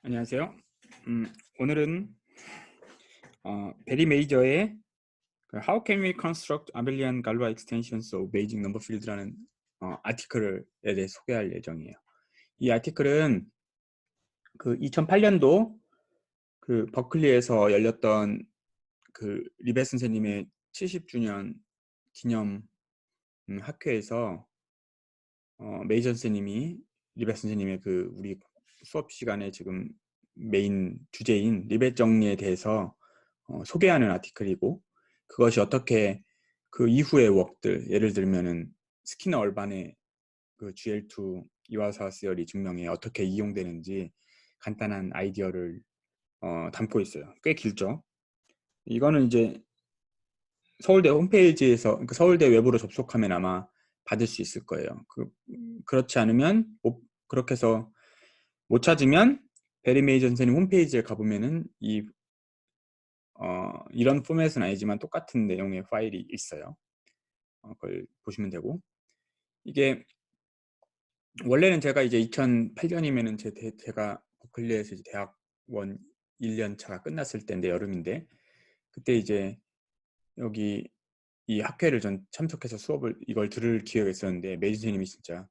안녕하세요. 오늘은 베리 메이저의 How can we construct abelian Galois extensions of Bayesian number field라는 아티클에 대해 소개할 예정이에요. 이 아티클은 그 2008년도 그 버클리에서 열렸던 그 리벳 선생님의 70주년 기념 학회에서 메이저 선생님이 리벳 선생님의 그 우리 수업 시간에 지금 메인 주제인 리벳 정리에 대해서 소개하는 아티클이고, 그것이 어떻게 그 이후의 웍들, 예를 들면은 스키너 얼반의 그 GL2 이와사 시어리 증명에 어떻게 이용되는지 간단한 아이디어를 담고 있어요. 꽤 길죠. 이거는 이제 서울대 홈페이지에서, 그러니까 서울대 웹으로 접속하면 아마 받을 수 있을 거예요. 그렇지 않으면 그렇게 해서 못 찾으면 베리 메이저 선생님 홈페이지에 가보면은 이런 포맷은 아니지만 똑같은 내용의 파일이 있어요. 그걸 보시면 되고, 이게 원래는 제가 이제 2008년이면은 제가 버클리에서 이제 대학원 1년 차가 끝났을 때인데, 여름인데, 그때 이제 여기 이 학회를 전 참석해서 수업을 이걸 들을 기회가 있었는데, 메이저 선생님이 진짜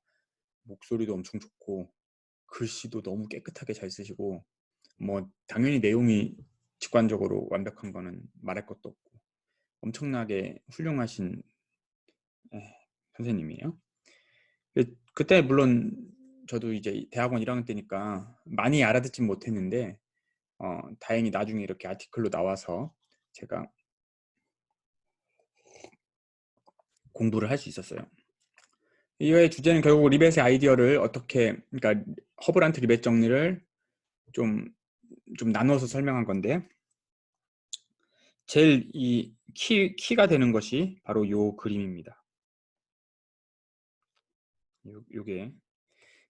목소리도 엄청 좋고 글씨도 너무 깨끗하게 잘 쓰시고, 뭐 당연히 내용이 직관적으로 완벽한 거는 말할 것도 없고 엄청나게 훌륭하신 선생님이에요. 그때 물론 저도 이제 대학원 1학년 때니까 많이 알아듣진 못했는데 다행히 나중에 이렇게 아티클로 나와서 제가 공부를 할 수 있었어요. 이거의 주제는 결국 리벳의 아이디어를 어떻게, 그러니까 허브란트 리벳 정리를 좀 나눠서 설명한 건데, 제일 이 키가 되는 것이 바로 요 그림입니다. 요게,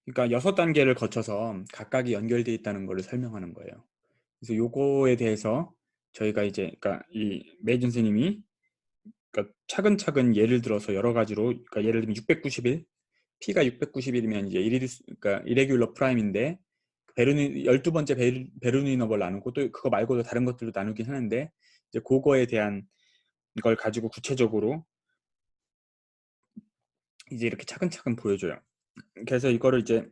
그러니까 6단계를 거쳐서 각각이 연결되어 있다는 것을 설명하는 거예요. 그래서 요거에 대해서 저희가 이제, 그러니까 이 메이저 선생님이 그러니까 차근차근 예를 들어서 여러 가지로, 그러니까 예를 들면 691, P가 691이면 이제 그러니까 이레귤러 프라임인데, 12번째 베르누이 너버를 나누고 또 그거 말고도 다른 것들도 나누긴 하는데, 이제 그거에 대한 이걸 가지고 구체적으로 이제 이렇게 차근차근 보여줘요. 그래서 이거를 이제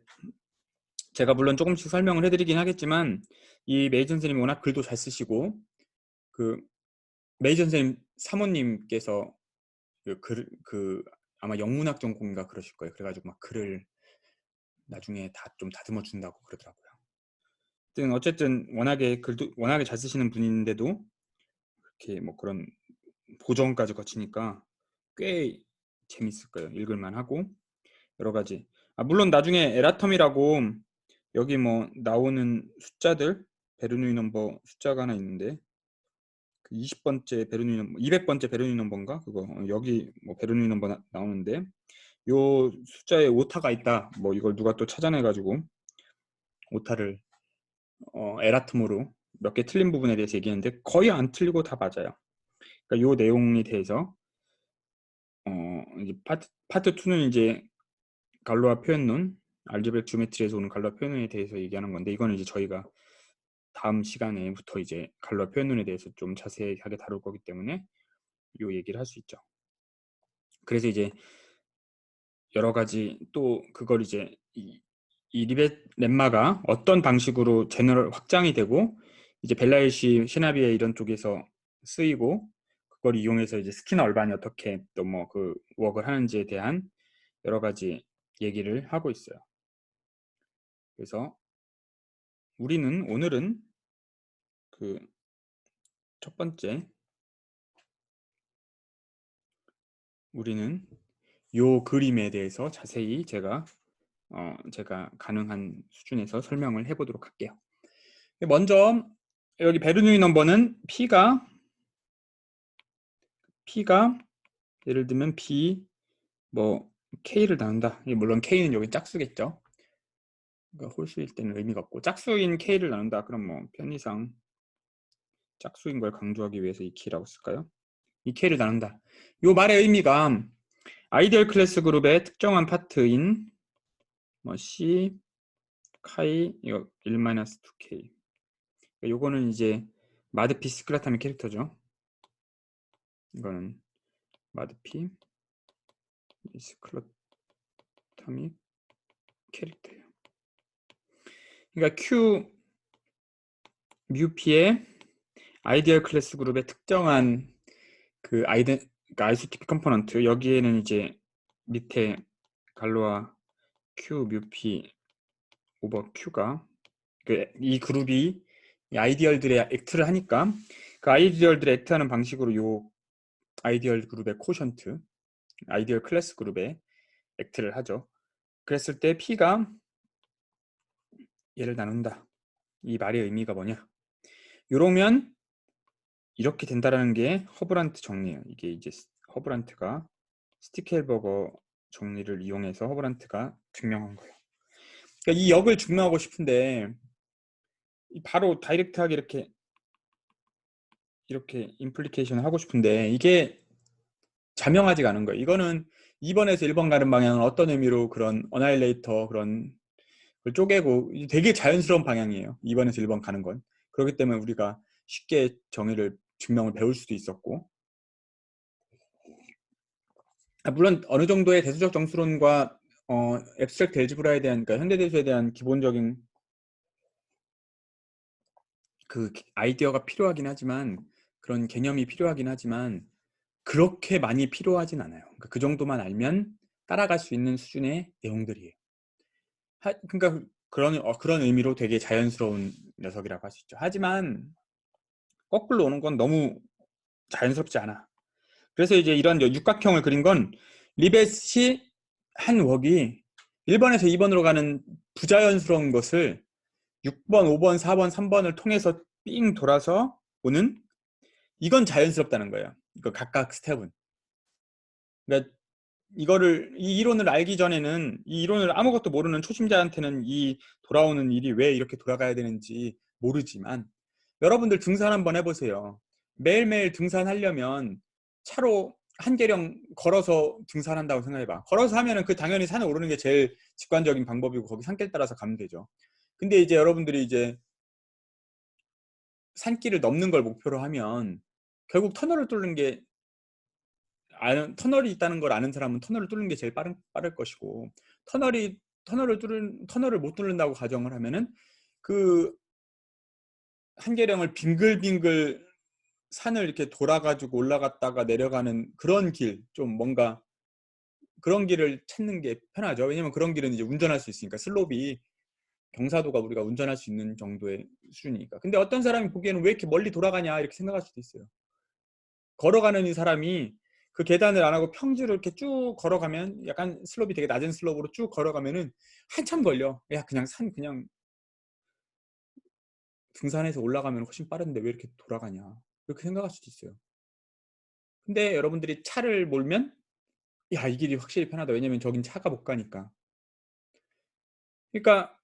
제가 물론 조금씩 설명을 해드리긴 하겠지만, 이 메이저 선생님이 워낙 글도 잘 쓰시고, 그 메이저 선생님 사모님께서 아마 영문학 전공인가 그러실 거예요. 그래가지고 막 글을 나중에 다 좀 다듬어 준다고 그러더라고요. 어쨌든 워낙에 잘 쓰시는 분인데도 이렇게 뭐 그런 보정까지 거치니까 꽤 재밌을 거예요. 읽을만 하고 여러 가지. 물론 나중에 에라텀이라고 여기 뭐 나오는 숫자들, 베르누이 넘버 숫자가 하나 있는데, 그 20번째 베르누이 넘버, 200번째 베르누이 넘버인가 그거, 여기 뭐 베르누이 넘버 나오는데, 요 숫자에 오타가 있다, 뭐 이걸 누가 또 찾아내가지고 오타를 에라텀으로 몇 개 틀린 부분에 대해서 얘기했는데 거의 안 틀리고 다 맞아요. 그러니까 요 내용에 대해서 이제 파트 2는 이제 갈로아 표현론, 알제브릭 지오메트리에서 오는 갈로아 표현론에 대해서 얘기하는 건데, 이거는 이제 저희가 다음 시간에부터 이제 갈로아 표현론에 대해서 좀 자세하게 다룰 거기 때문에 요 얘기를 할 수 있죠. 그래서 이제 여러 가지 또 그걸 이제 이 리벳 렘마가 어떤 방식으로 제너럴 확장이 되고 이제 벨라이시, 시나비에 이런 쪽에서 쓰이고, 그걸 이용해서 이제 스키너 얼반이 어떻게 또 뭐 그 웍을 하는지에 대한 여러 가지 얘기를 하고 있어요. 그래서 오늘은 그 첫 번째, 우리는 요 그림에 대해서 자세히 제가 가능한 수준에서 설명을 해보도록 할게요. 먼저 여기 베르누이 넘버는 P가 예를 들면 B 뭐 K를 나눈다. 물론 K는 여기 짝수겠죠. 그러니까 홀수일 때는 의미가 없고, 짝수인 K를 나눈다. 그럼 뭐 편의상 짝수인 걸 강조하기 위해서 이 K라고 쓸까요? 이 K를 나눈다. 이 말의 의미가 아이디얼 클래스 그룹의 특정한 파트인 뭐 C, 카이 이거 1-2k. 요거는 이제 마드피 스클라타미 캐릭터죠. 이거는 마드피 스클라타미 캐릭터예요. 그러니까 Q 뮤피의 아이디얼 클래스 그룹의 특정한 그 그러니까 아이소티피 컴포넌트, 여기에는 이제 밑에 갈로아 Q 뮤피 오버 Q가 이 그룹이 이 아이디얼들의 액트를 하니까 그 아이디얼들의 액트하는 방식으로 요 아이디얼 그룹의 코션트, 아이디얼 클래스 그룹의 액트를 하죠. 그랬을 때 P가 얘를 나눈다. 이 말의 의미가 뭐냐? 요러면 이렇게 된다라는 게 허브란트 정리예요. 이게 이제 허브란트가 스티켈버거 정리를 이용해서 허브란트가 증명한 거예요. 그러니까 이 역을 증명하고 싶은데 바로 다이렉트하게 이렇게 임플리케이션을 하고 싶은데 이게 자명하지가 않은 거예요. 이거는 2번에서 1번 가는 방향은 어떤 의미로 그런 어나일레이터 그런 걸 쪼개고 되게 자연스러운 방향이에요. 2번에서 1번 가는 건. 그렇기 때문에 우리가 쉽게 정의를 증명을 배울 수도 있었고, 물론 어느 정도의 대수적 정수론과 앱스트랙트 엘지브라에 대한, 그러니까 현대대수에 대한 기본적인 그 아이디어가 필요하긴 하지만, 그런 개념이 필요하긴 하지만 그렇게 많이 필요하진 않아요. 그러니까 그 정도만 알면 따라갈 수 있는 수준의 내용들이에요. 그러니까 그런 의미로 되게 자연스러운 녀석이라고 할 수 있죠. 하지만 거꾸로 오는 건 너무 자연스럽지 않아. 그래서 이제 이런 육각형을 그린 건 리벳이 한 웍이 1번에서 2번으로 가는 부자연스러운 것을 6번, 5번, 4번, 3번을 통해서 삥 돌아서 오는, 이건 자연스럽다는 거예요. 이거 각각 스텝은. 그러니까 이 이론을 알기 전에는, 이 이론을 아무것도 모르는 초심자한테는 이 돌아오는 일이 왜 이렇게 돌아가야 되는지 모르지만, 여러분들 등산 한번 해보세요. 매일매일 등산하려면 차로 한계령 걸어서 등산한다고 생각해봐. 걸어서 하면은 그 당연히 산에 오르는 게 제일 직관적인 방법이고 거기 산길 따라서 가면 되죠. 근데 이제 여러분들이 이제 산길을 넘는 걸 목표로 하면 결국 터널을 뚫는 게, 터널이 있다는 걸 아는 사람은 터널을 뚫는 게 제일 빠를 것이고, 터널을 못 뚫는다고 가정을 하면은 그 한계령을 빙글빙글 산을 이렇게 돌아가지고 올라갔다가 내려가는 그런 길, 좀 뭔가 그런 길을 찾는 게 편하죠. 왜냐면 그런 길은 이제 운전할 수 있으니까, 슬롭이 경사도가 우리가 운전할 수 있는 정도의 수준이니까. 근데 어떤 사람이 보기에는 왜 이렇게 멀리 돌아가냐 이렇게 생각할 수도 있어요. 걸어가는 이 사람이 그 계단을 안 하고 평지로 이렇게 쭉 걸어가면, 약간 슬롭이 되게 낮은 슬롭으로 쭉 걸어가면은 한참 걸려. 야, 그냥 등산해서 올라가면 훨씬 빠른데 왜 이렇게 돌아가냐, 이렇게 생각할 수도 있어요. 근데 여러분들이 차를 몰면 야, 이 길이 확실히 편하다. 왜냐면 저긴 차가 못 가니까. 그러니까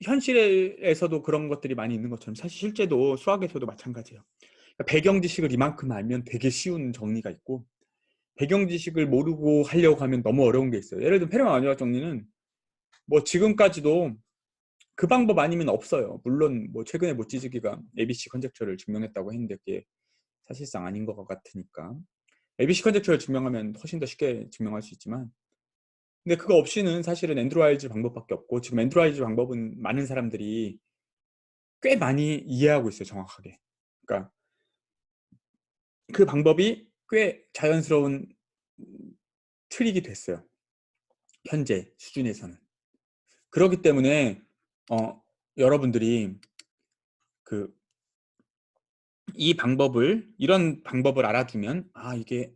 현실에서도 그런 것들이 많이 있는 것처럼 사실 실제도 수학에서도 마찬가지예요. 그러니까 배경 지식을 이만큼 알면 되게 쉬운 정리가 있고, 배경 지식을 모르고 하려고 하면 너무 어려운 게 있어요. 예를 들면 페르마 마지막 정리는 뭐 지금까지도 그 방법 아니면 없어요. 물론 뭐 최근에 모찌즈기가 ABC 컨젝처를 증명했다고 했는데 그게 사실상 아닌 것 같으니까 ABC 컨젝처를 증명하면 훨씬 더 쉽게 증명할 수 있지만, 근데 그거 없이는 사실은 앤드루 와일즈 방법밖에 없고, 지금 앤드루 와일즈 방법은 많은 사람들이 꽤 많이 이해하고 있어요, 정확하게. 그러니까 그 방법이 꽤 자연스러운 트릭이 됐어요, 현재 수준에서는. 그렇기 때문에 여러분들이 이런 방법을 알아두면, 아, 이게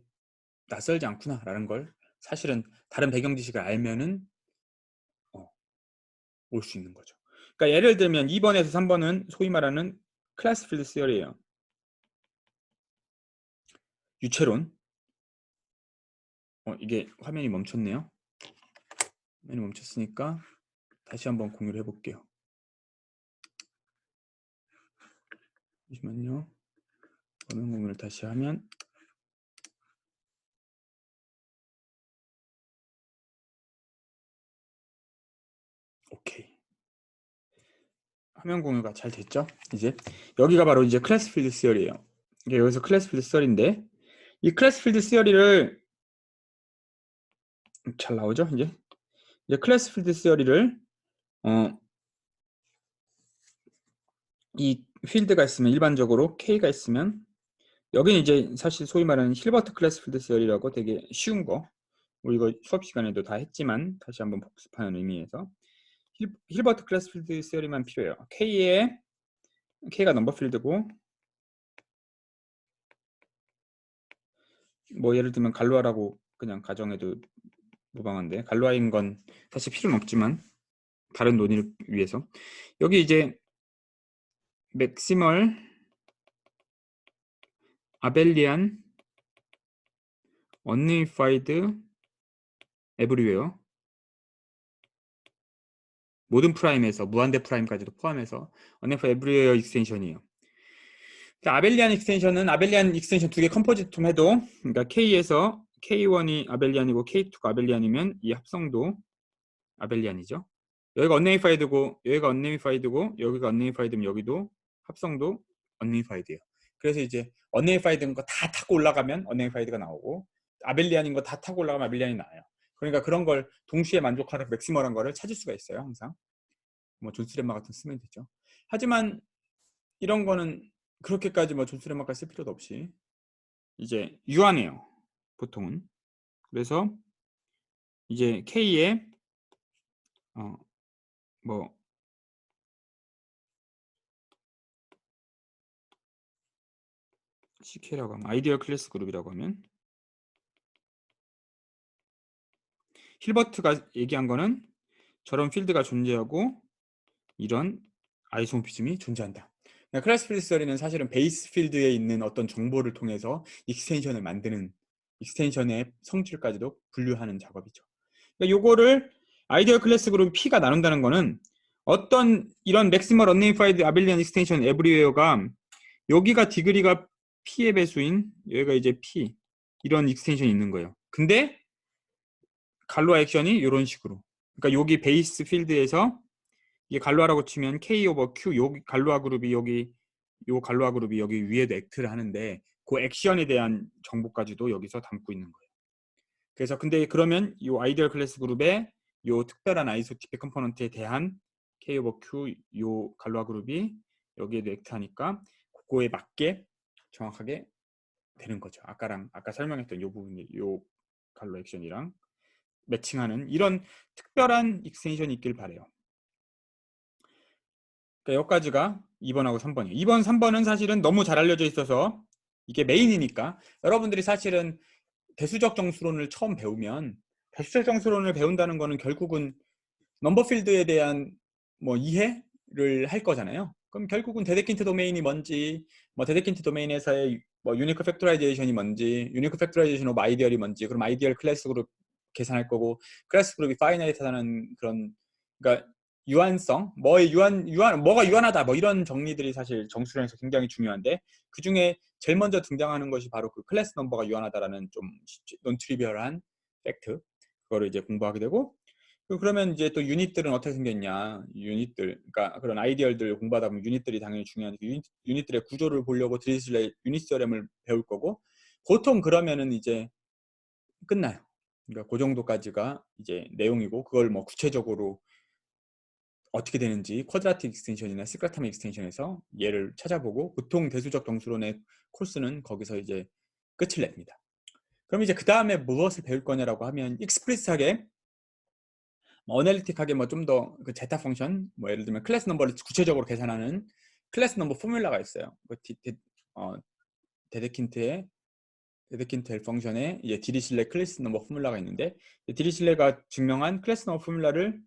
낯설지 않구나 라는 걸, 사실은 다른 배경 지식을 알면은 올 수 있는 거죠. 그러니까 예를 들면 2번에서 3번은 소위 말하는 클래스 필드 시어리예요. 유체론. 이게 화면이 멈췄네요. 화면이 멈췄으니까 다시 한번 공유를 해볼게요. 잠시만요. 화면 공유를 다시 하면, 오케이. 화면 공유가 잘 됐죠? 이제 여기가 바로 이제 클래스 필드 시어리예요. 이게 여기서 클래스 필드 시어리인데 이 클래스 필드 시어리를 잘 나오죠? 이제 클래스 필드 시어리를 이 필드가 있으면 일반적으로 K가 있으면 여기는 이제 사실 소위 말하는 힐버트 클래스 필드 시어리라고 되게 쉬운 거 우리 이거 수업 시간에도 다 했지만 다시 한번 복습하는 의미에서 힐버트 클래스 필드 시어리만 필요해요. K가 넘버 필드고 뭐 예를 들면 갈루아라고 그냥 가정해도 무방한데 갈루아인 건 사실 필요는 없지만 다른 논의를 위해서 여기 이제 맥시멀 아벨리안 언리미파이드 에브리웨어 모든 프라임에서 무한대 프라임까지도 포함해서 언리미파이드 에브리웨어 익스텐션이에요. 아벨리안 익스텐션은 아벨리안 익스텐션 두 개 컴포지트 해도 그러니까 K에서 K1이 아벨리안이고 K2가 아벨리안이면 이 합성도 아벨리안이죠. 여기가 언네미파이드고 여기가 언네미파이드고 여기가 언네미파이드면 여기도 합성도 언네미파이드예요. 그래서 이제 언네미파이드인 거 다 타고 올라가면 언네미파이드가 나오고 아벨리안인 거 다 타고 올라가면 아벨리안이 나와요. 그러니까 그런 걸 동시에 만족하는 맥시멀한 거를 찾을 수가 있어요. 항상 뭐 존스레마 같은 거 쓰면 되죠. 하지만 이런 거는 그렇게까지 뭐 존스레마까지 쓸 필요도 없이 이제 유한해요. 보통은. 그래서 이제 K에 뭐 CK라고 하면 아이디얼 클래스 그룹이라고 하면 힐버트가 얘기한 거는 저런 필드가 존재하고 이런 아이소모피즘이 존재한다. 클래스 필드 스터디는 사실은 베이스 필드에 있는 어떤 정보를 통해서 익스텐션을 만드는 익스텐션의 성질까지도 분류하는 작업이죠. 그러니까 요거를 아이디얼 클래스 그룹 P가 나눈다는 거는 어떤 이런 맥시멀 언네이파이드 아벨리안 익스텐션 에브리웨어가 여기가 디그리가 P의 배수인 여기가 이제 P 이런 익스텐션이 있는 거예요. 근데 갈로아 액션이 이런 식으로 그러니까 여기 베이스 필드에서 이게 갈로아라고 치면 K 오버 Q 여기 갈로아 그룹이 여기 요 갈로아 그룹이 여기 위에도 액트를 하는데 그 액션에 대한 정보까지도 여기서 담고 있는 거예요. 그래서 근데 그러면 이 아이디얼 클래스 그룹의 요 특별한 아이소티픽 컴포넌트에 대한 K 오버 Q 요 갈로아 그룹이 여기에도 액트하니까 그거에 맞게 정확하게 되는 거죠. 아까 설명했던 요 부분이 요 갈로 액션이랑 매칭하는 이런 특별한 익스텐션이 있길 바래요. 그러니까 여기까지가 2번하고 3번이에요. 2번, 3번은 사실은 너무 잘 알려져 있어서 이게 메인이니까 여러분들이 사실은 대수적 정수론을 처음 배우면 대수적 정수론을 배운다는 거는 결국은 넘버 필드에 대한 뭐 이해를 할 거잖아요. 그럼 결국은 데데킨트 도메인이 뭔지, 뭐 데데킨트 도메인에서의 뭐 유니크 팩토라이제이션이 뭔지, 유니크 팩토라이제이션 오브 아이디얼이 뭔지, 그럼 아이디얼 클래스 그룹 계산할 거고, 클래스 그룹이 파이나이트하다는 그런 그러니까 유한성, 뭐가 유한하다, 뭐 이런 정리들이 사실 정수론에서 굉장히 중요한데 그 중에 제일 먼저 등장하는 것이 바로 그 클래스 넘버가 유한하다라는 좀 논트리비얼한 팩트, 그거를 이제 공부하게 되고. 그러면 이제 또 유닛들은 어떻게 생겼냐, 유닛들, 그러니까 그런 아이디얼들 공부하다 보면 유닛들이 당연히 중요하니까 유닛들의 구조를 보려고 드리슬레이 유닛 서렘을 배울 거고, 보통 그러면은 이제 끝나요. 그러니까 그 정도까지가 이제 내용이고, 그걸 뭐 구체적으로 어떻게 되는지 쿼드라틱 익스텐션이나 시크라타임 익스텐션에서 얘를 찾아보고, 보통 대수적 정수론의 코र्스는 거기서 이제 끝을 냅니다. 그럼 이제 그 다음에 무엇을 배울 거냐라고 하면 익스프리스하게 어널리틱하게 뭐 좀 더 그 제타 펑션, 뭐 예를 들면 클래스 넘버를 구체적으로 계산하는 클래스 넘버 포뮬라가 있어요. 그 데데킨트의 데데킨트 펑션에 이제 디리실레 클래스 넘버 포뮬라가 있는데, 디리실레가 증명한 클래스 넘버 포뮬라를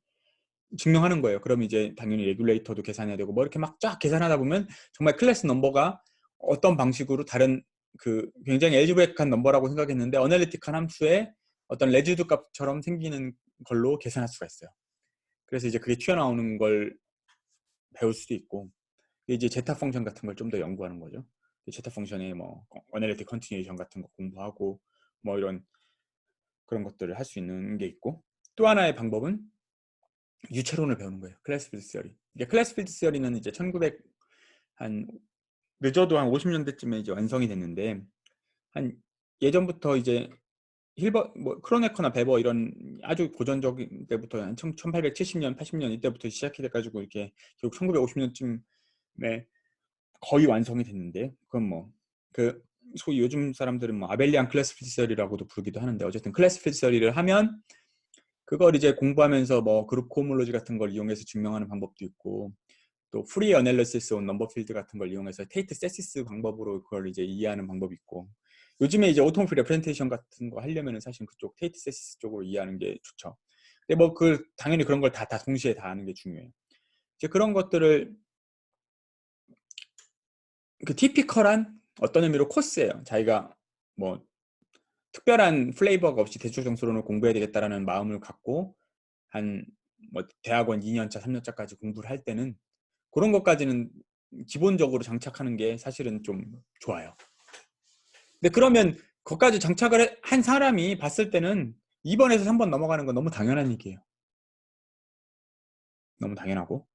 증명하는 거예요. 그럼 이제 당연히 레귤레이터도 계산해야 되고 뭐 이렇게 막 쫙 계산하다 보면 정말 클래스 넘버가 어떤 방식으로 다른 그 굉장히 엘지브레이크한 넘버라고 생각했는데 어널리틱한 함수의 어떤 레지두 값처럼 생기는 걸로 계산할 수가 있어요. 그래서 이제 그게 튀어나오는 걸 배울 수도 있고, 이제 제타 펑션 같은 걸 좀 더 연구하는 거죠. 제타 펑션의 뭐 어널리틱 컨티뉴에이션 같은 거 공부하고 뭐 이런 그런 것들을 할 수 있는 게 있고, 또 하나의 방법은 유체론을 배우는 거예요. 클래스 필드 시어리. 이게 클래스 필드 시어리는 이제 1900 한 늦어도 한 50년대쯤에 이제 완성이 됐는데, 한 예전부터 이제 힐버, 뭐 크로네커나 베버 이런 아주 고전적인 때부터 한 1870년, 80년 이때부터 시작이 돼가지고 이렇게 결국 1950년쯤에 거의 완성이 됐는데, 그건 뭐 그 소위 요즘 사람들은 뭐 아벨리안 클래스 필드 시어리라고도 부르기도 하는데, 어쨌든 클래스 필드 시어리를 하면 그걸 이제 공부하면서 뭐 그룹 코호몰로지 같은 걸 이용해서 증명하는 방법도 있고, 또 프리 어널리시스 온 넘버 필드 같은 걸 이용해서 테이트 세시스 방법으로 그걸 이제 이해하는 방법이 있고, 요즘에 이제 오토모필 레프렌테이션 같은 거 하려면은 사실 그쪽 테이트 세시스 쪽으로 이해하는 게 좋죠. 근데 뭐 그 당연히 그런 걸 다 동시에 다 하는 게 중요해요. 이제 그런 것들을 그 티피컬한 어떤 의미로 코스예요. 자기가 뭐 특별한 플레이버가 없이 대출 정서론을 공부해야 되겠다라는 마음을 갖고 한 뭐 대학원 2년차, 3년차까지 공부를 할 때는 그런 것까지는 기본적으로 장착하는 게 사실은 좀 좋아요. 근데 그러면 거기까지 장착을 한 사람이 봤을 때는 2번에서 3번 넘어가는 건 너무 당연한 얘기예요. 너무 당연하고.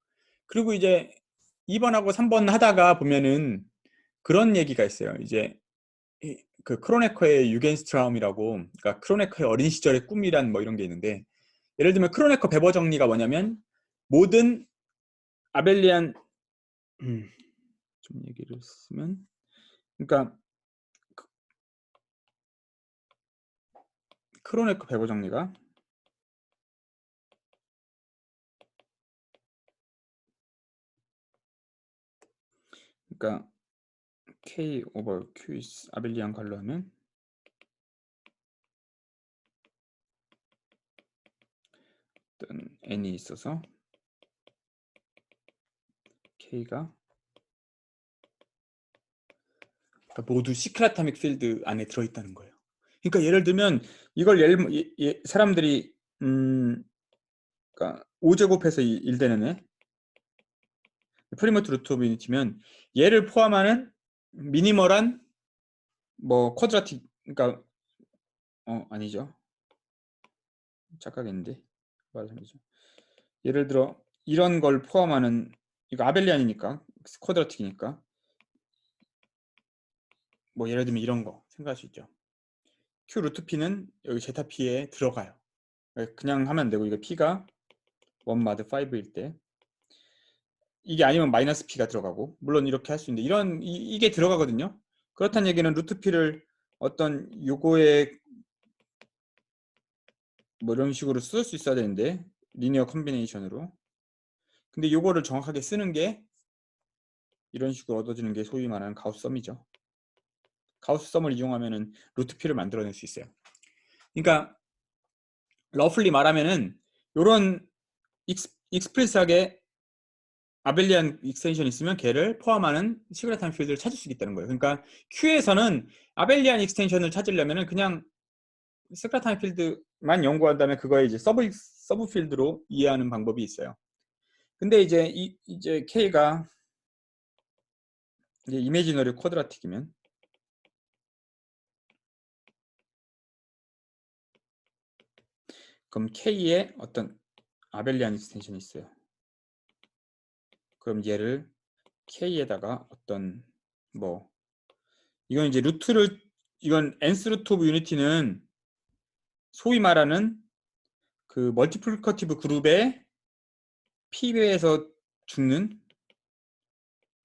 그리고 이제 2번하고 3번 하다가 보면은 그런 얘기가 있어요. 이제 그 크로네커의 유겐스트라움이라고, 그러니까 크로네커의 어린 시절의 꿈이란 뭐 이런 게 있는데, 예를 들면 크로네커 배버 정리가 뭐냐면 모든 아벨리안 좀 얘기를 쓰면, 그러니까 크로네커 배버 정리가 그러니까 K 오버 Q 아벨리안 갈로 하면 어떤 n이 있어서 K가 모두 시크라타믹 필드 안에 들어있다는 거예요. 그러니까 예를 들면 이걸 사람들이 그러니까 5제곱해서 1되는 애 프리모트 루트 오브 유니티면 얘를 포함하는 미니멀한 뭐 쿼드라틱, 그러니까 아니죠, 착각했는데 말하자면 예를 들어 이런 걸 포함하는, 이거 아벨리안이니까 쿼드라틱이니까 뭐 예를 들면 이런 거 생각할 수 있죠. Q 루트 P는 여기 제타 P에 들어가요. 그냥 하면 되고, 이거 P가 1 마드 5일 때 이게 아니면 마이너스 P가 들어가고, 물론 이렇게 할 수 있는데 이게 들어가거든요. 그렇다는 얘기는 루트 P를 어떤 요거에 뭐 이런 식으로 쓸 수 있어야 되는데, 리니어 컨비네이션으로. 근데 요거를 정확하게 쓰는 게 이런 식으로 얻어지는 게 소위 말하는 가우스썸이죠. 가우스썸을 이용하면은 루트 P를 만들어낼 수 있어요. 그러니까 러플리 말하면은 요런 익스프레스하게 아벨리안 익스텐션이 있으면 걔를 포함하는 시그레타임 필드를 찾을 수 있다는 거예요. 그러니까 Q에서는 아벨리안 익스텐션을 찾으려면은 그냥 시그레타임 필드만 연구한 다음에 그거에 이제 서브 필드로 이해하는 방법이 있어요. 근데 이제 K가 이제 이미지너리 쿼드라틱이면, 그럼 K에 어떤 아벨리안 익스텐션이 있어요. 그럼 얘를 K에다가 어떤 뭐 이건 이제 이건 nth 루트 오브 유니티는 소위 말하는 그 멀티플리커티브 그룹의 P배에서 죽는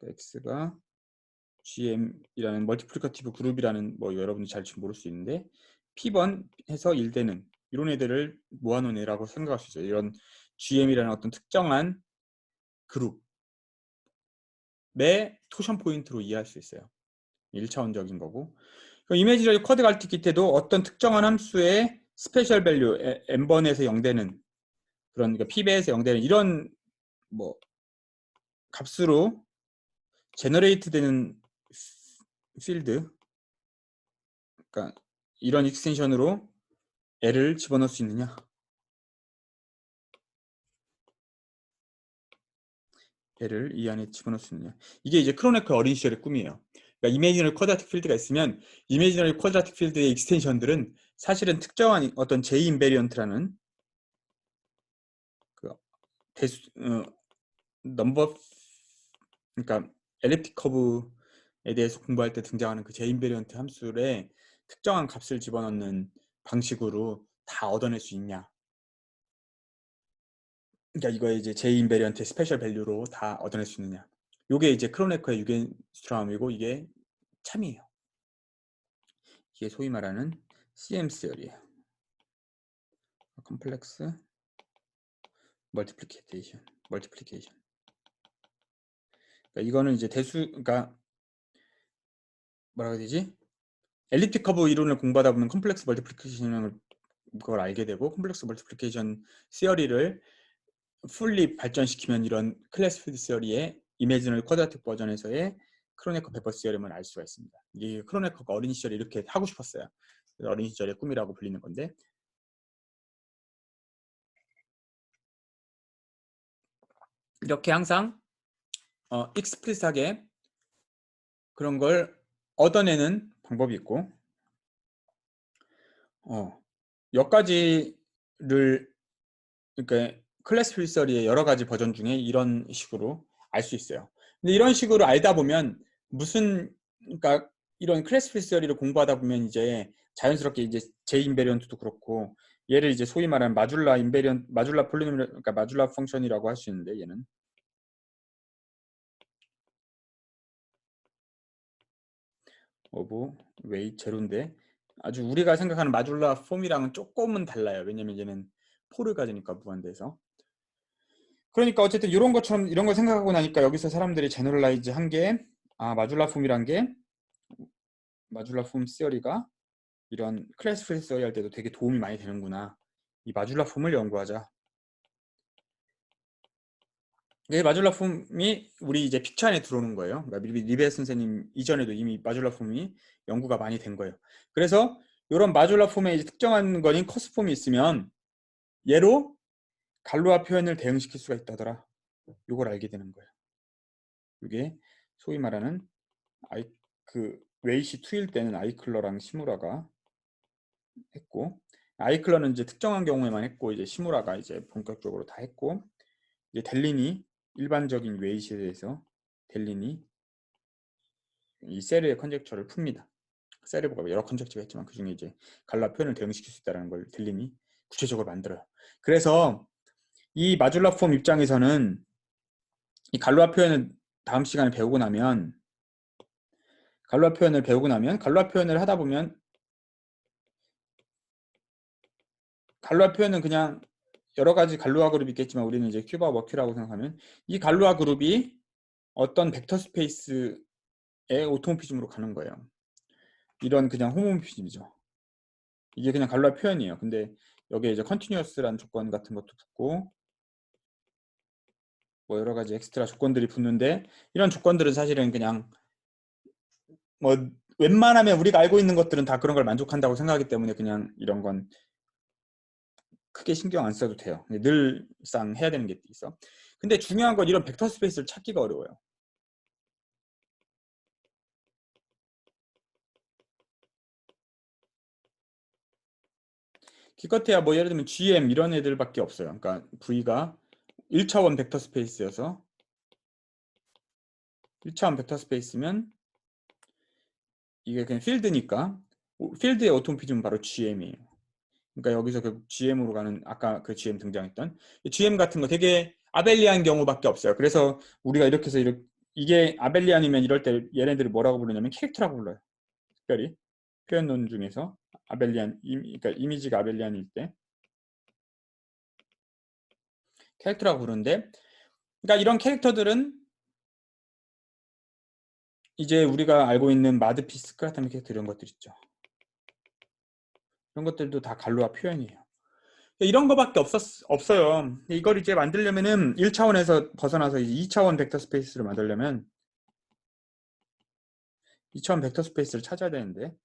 X가 GM이라는 멀티플리커티브 그룹이라는, 뭐 여러분이 잘 모를 수 있는데 P번 해서 1되는 이런 애들을 모아놓은 애라고 생각할 수 있어요. 이런 GM이라는 어떤 특정한 그룹의 토션 포인트로 이해할 수 있어요. 1차원적인 거고, 이미지너리 쿼드 갈틱 기태도 어떤 특정한 함수의 스페셜 밸류 n번에서 0되는 그런, 그러니까 P배에서 0되는 이런 뭐 값으로 제너레이트 되는 필드, 그러니까 이런 익스텐션으로 L을 집어넣을 수 있느냐, L을 이 안에 집어넣을 수 있느냐, 이게 이제 크로네커의 어린 시절의 꿈이에요. 그러니까 이미지너리 쿼드라틱 필드가 있으면 이미지너리 쿼드라틱 필드의 익스텐션들은 사실은 특정한 어떤 J 인베리언트라는 그 넘버, 그러니까 엘립틱 커브에 대해서 공부할 때 등장하는 그 제인베리언트 함수에 특정한 값을 집어넣는 방식으로 다 얻어낼 수 있냐. 그러니까 이거에 이제 제인베리언트 스페셜 밸류로 다 얻어낼 수 있느냐. 요게 이제 크로네커의 유겐스트라움이고 이게 참이에요. 이게 소위 말하는 CM-세어리예요. 컴플렉스 멀티플리케이션. 그러니까 이거는 이제 그러니까 뭐라고 해야 되지? 엘립틱 커브 이론을 공부하다 보면 컴플렉스 멀티플리케이션을 그걸 알게 되고, 컴플렉스 멀티플리케이션 시어리를 풀리 발전시키면 이런 클래스 필드 시어리의 이미지널 쿼드라틱 버전에서의 크로네커 페퍼 시어리을 알 수가 있습니다. 이게 크로네커가 어린 시절에 이렇게 하고 싶었어요. 어린 시절의 꿈이라고 불리는 건데, 이렇게 항상 익스플리스하게 그런 걸 얻어내는 방법이 있고, 몇 가지를, 그러니까 클래스 필서리의 여러 가지 버전 중에 이런 식으로 알 수 있어요. 근데 이런 식으로 알다 보면 그러니까 이런 클래스 필서리를 공부하다 보면 이제 자연스럽게 이제 제인베리언트도 그렇고, 얘를 이제 소위 말하는 마줄라 폴리노미얼, 그러니까 마줄라 펑션이라고 할 수 있는데, 얘는 오브 웨이 제로인데 아주 우리가 생각하는 마줄라 폼이랑은 조금은 달라요. 왜냐면 얘는 폴을 가지니까 무한대에서. 그러니까 어쨌든 이런 것처럼 이런 걸 생각하고 나니까 여기서 사람들이 제너럴라이즈 한 게, 마줄라 폼이란 게, 마줄라 폼 시어리가 이런 클래스 프리 시어리 할 때도 되게 도움이 많이 되는구나. 이 마줄라 폼을 연구하자. 이 마줄라 폼이 우리 이제 픽처 안에 들어오는 거예요. 그러니까 리베 선생님 이전에도 이미 마줄라 폼이 연구가 많이 된 거예요. 그래서 이런 마줄라 폼에 이제 특정한 거인 커스 폼이 있으면 얘로 갈루아 표현을 대응시킬 수가 있다더라. 이걸 알게 되는 거예요. 이게 소위 말하는 웨이시 2일 때는 아이클러랑 시무라가 했고, 아이클러는 이제 특정한 경우에만 했고, 이제 시무라가 이제 본격적으로 다 했고, 이제 델린이 일반적인 웨이시에 대해서 델린이 이 세르의 컨젝처를 풉니다. 세르가 여러 컨젝처가 있지만 그 중에 이제 갈루아 표현을 대응시킬 수 있다는 걸 델린이 구체적으로 만들어요. 그래서 이 마줄라 폼 입장에서는 이 갈루아 표현을 다음 시간에 배우고 나면, 갈루아 표현을 하다 보면, 갈루아 표현은 그냥 여러 가지 갈루아 그룹이 있겠지만 우리는 이제 큐바 워큐라고 생각하면, 이 갈루아 그룹이 어떤 벡터 스페이스의 오토모피즘으로 가는 거예요. 이런 그냥 호모모피즘이죠. 이게 그냥 갈루아 표현이에요. 근데 여기에 이제 컨티뉴어스라는 조건 같은 것도 붙고 뭐 여러 가지 엑스트라 조건들이 붙는데, 이런 조건들은 사실은 그냥 뭐 웬만하면 우리가 알고 있는 것들은 다 그런 걸 만족한다고 생각하기 때문에 그냥 이런 건 크게 신경 안 써도 돼요. 늘상 해야 되는 게 있어. 근데 중요한 건 이런 벡터 스페이스를 찾기가 어려워요. 기껏해야 뭐 예를 들면 GM 이런 애들밖에 없어요. 그러니까 V가 1차원 벡터 스페이스여서 1차원 벡터 스페이스면 이게 그냥 필드니까 필드의 오토모피즘은 바로 GM이에요. 그러니까 여기서 그 GM으로 가는, 아까 그 GM 등장했던 GM 같은 거 되게 아벨리안 경우밖에 없어요. 그래서 우리가 이렇게 해서 이게 아벨리안이면 이럴 때 얘네들을 뭐라고 부르냐면 캐릭터라고 불러요. 특별히 표현론 중에서 아벨리안, 그러니까 이미지가 아벨리안일 때 캐릭터라고 부르는데, 그러니까 이런 캐릭터들은 이제 우리가 알고 있는 마드피스, 스크라타미 캐릭터 이런 것들 있죠. 이런 것들도 다 갈루아 표현이에요. 이런 거밖에 없어요. 이걸 이제 만들려면은 1차원에서 벗어나서 이제 2차원 벡터 스페이스를 만들려면 2차원 벡터 스페이스를 찾아야 되는데,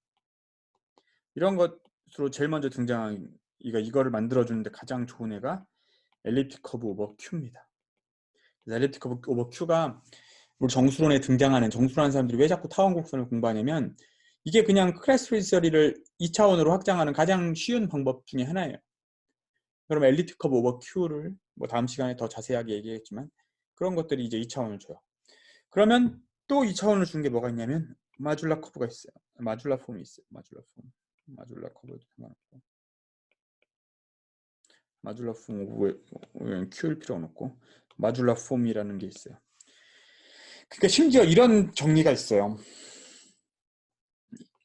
이런 것으로 제일 먼저 등장한 이거를 만들어주는데 가장 좋은 애가 엘립틱 커브 오버 Q입니다. 엘립틱 커브 오버 Q가 우리 정수론에 등장하는, 정수론하는 사람들이 왜 자꾸 타원 곡선을 공부하냐면 이게 그냥 클래스 필서리를 2차원으로 확장하는 가장 쉬운 방법 중에 하나예요. 그럼 엘리트 커브 오버 Q를 뭐 다음 시간에 더 자세하게 얘기했지만 그런 것들이 이제 2차원을 줘요. 그러면 또 2차원을 주는 게 뭐가 있냐면 마줄라 커브가 있어요. 마줄라 폼이 있어요. 마줄라 폼. 마줄라 커브도 상관없고. 마줄라 폼 오브에 Q일 필요는 없고 마줄라 폼이라는 게 있어요. 그러니까 심지어 이런 정리가 있어요.